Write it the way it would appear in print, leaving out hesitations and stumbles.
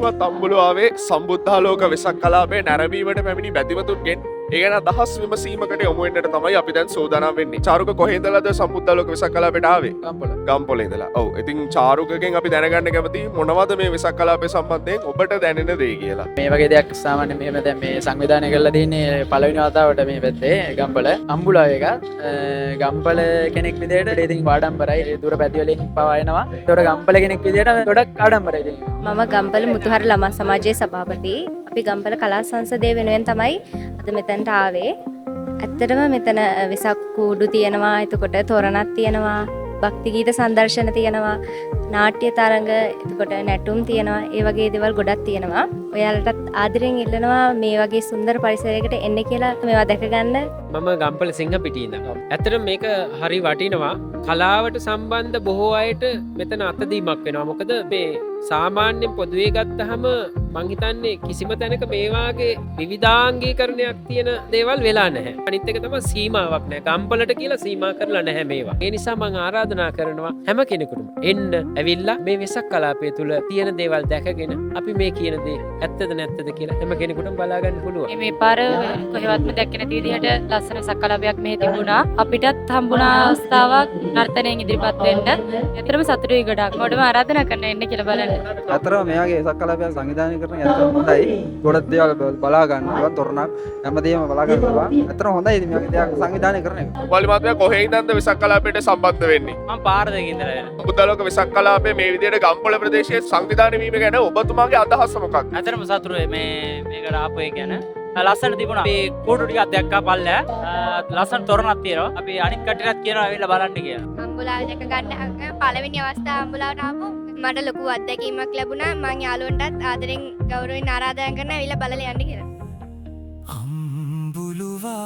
ශක්තිමත් අම්බුලාවේ සම්බුද්ධාලෝක වෙසක් කලාපේ නැරඹීමට පැමිණි බැතිමතුන්ගෙන් ඒ ගැන අදහස් විමසීමකට යොමු වෙන්නට තමයි අපි දැන් සූදානම් වෙන්නේ. චාරුක කොහේ ඉඳලාද සම්බුද්ධාලෝක වෙසක් කලාපේට ආවේ? ගම්පොලේ ඉඳලා. ඔව්. ඉතින් චාරුකගෙන් අපි දැනගන්න කැමතියි මොනවද මේ වෙසක් කලාපේ සම්බන්ධයෙන් ඔබට දැනෙන දේ කියලා. මේ වගේ දෙයක් සාමාන්‍ය මෙහෙම දැන් මේ සංවිධානය කරලා තියෙන්නේ පළවෙනි වතාවට මේ පැත්තේ ගම්පල අම්බුලාව එක ගම්පල කෙනෙක් විදිහට ඉතින් ආඩම්බරයි දුර පැති වලින් පවා එනවා. ඒතකොට ගම්පල කෙනෙක් විදිහට ගොඩක් ආඩම්බරයි ඉතින්. මම ගම්පල මුතුහර ළමා සමාජයේ සභාපති. අපි ගම්පල කලා සංසදය වෙනුවෙන් තමයි අද මෙතනට ආවේ. ඇත්තටම මෙතන වෙසක් කූඩු තියෙනවා, එතකොට තොරණක් තියෙනවා, භක්ති ගීත සංදර්ශන තියෙනවා, නාට්‍ය තරඟ, එතකොට නැටුම් තියෙනවා. ඒ වගේ දේවල් ගොඩක් තියෙනවා. ඔයාලටත් ආදරෙන් ඉල්ලනවා මේ වගේ සුන්දර පරිසරයකට එන්න කියලා මේවා දැක ගන්න. මම ගම්පල සිංහපිටියේ ඉඳන්. ඇත්තටම මේක හරි වටිනවා. කලාවට සම්බන්ධ බොහෝ අයට මෙතන අතදීමක් වෙනවා. මොකද මේ සාමාන්‍යයෙන් පොදුවේ ගත්තහම මං හිතන්නේ කිසිම තැනක මේ වාගේ විවිධාංගීකරණයක් තියෙන දේවල් වෙලා නැහැ. අනිත් එක තමයි සීමාවක් නැහැ. ගම්පලට කියලා සීමා කරලා නැහැ මේවා. ඒ නිසා මං ආරාධනා කරනවා හැම කෙනෙකුටම එන්න ඇවිල්ලා මේ වෙසක් කලාපය තුල තියෙන දේවල් දැකගෙන අපි මේ කියන දේ ඇත්තද නැත්තද කියලා හැම කෙනෙකුටම බලා ගන්න පුළුවන්. මේ පාර කොහෙවත්ම දැක්කේ නැති විදිහට ලස්සන වෙසක් කලාපයක් මෙහි තිබුණා. අපිටත් හම්බුණා අවස්ථාවක් නර්තනයෙන් ඉදිරිපත් වෙන්න. ඇත්තටම සතුටුයි ගොඩක්. මොඩම ආරාධනා කරන්න එන්න කියලා බලන්න. අතරම මේ වගේ වෙසක් කලාපයක් සංවිධානය කරන ඇත්තටම හොඳයි. ගොඩක් දේවල් බලා ගන්න පුළුවන්, තොරණක් හැමදේම බලා ගන්න පුළුවන්. ඇත්තටම හොඳයි ඉතින් මේ වගේ දෙයක් සංවිධානය කරන එක. වලි මාත්‍යා කොහේ ඉඳන්ද වෙසක් කලාපයට සම්බන්ධ වෙන්නේ? මම පාර දෙක ඉඳලා එනවා. සම්බුද්ධාලෝක වෙසක් කලාපේ මේ විදිහට ගම්පොළ ප්‍රදේශයේ සංවිධානය වීම ගැන ඔබතුමාගේ අදහස මොකක්ද? ඇත්තටම සතුටුයි මේකට ආපු එක ගැන. ලස්සන තිබුණා. අපි කූඩු ටිකක් දැක්කා පල්ලෑ. ලස්සන තොරණක් තියෙනවා. අපි අනිත් කට්ටියත් කියනවා ඇවිල්ලා බලන්න කියලා. අම්බුලාව දැක ගන්න පළවෙනි අවස්ථාව අම්බුලාවට ආපු මට ලොකු අත්දැකීමක් ලැබුණා. මම යාළුවන්ටත් ආදරෙන් ගෞරවයෙන් ආරාධනා කරනවා ඇවිල්ලා බලලා යන්න කියලා. අම්බුලුවා